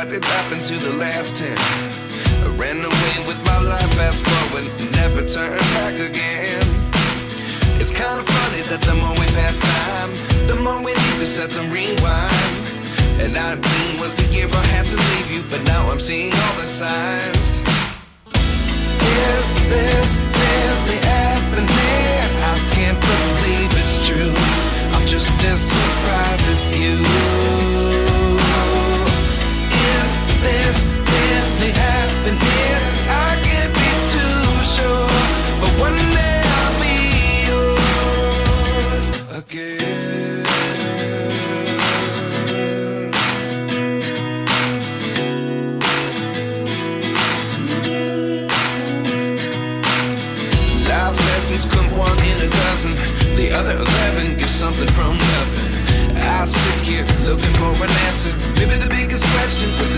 what did happen to the last 10? I ran away with my life, fast forward, never turn back again. It's kind of funny that the more we pass time, the more we need to set the rewind. And 19 was the year I had to leave you, but now I'm seeing all the signs. Is this really happening? I can't believe it's true. I'm just as surprised as you. Is this really happening? I can't be too sure, but one day I'll be yours again. Life lessons come one in a dozen. The other 11 get something from nothing. I sit here looking for an answer. Maybe the biggest question was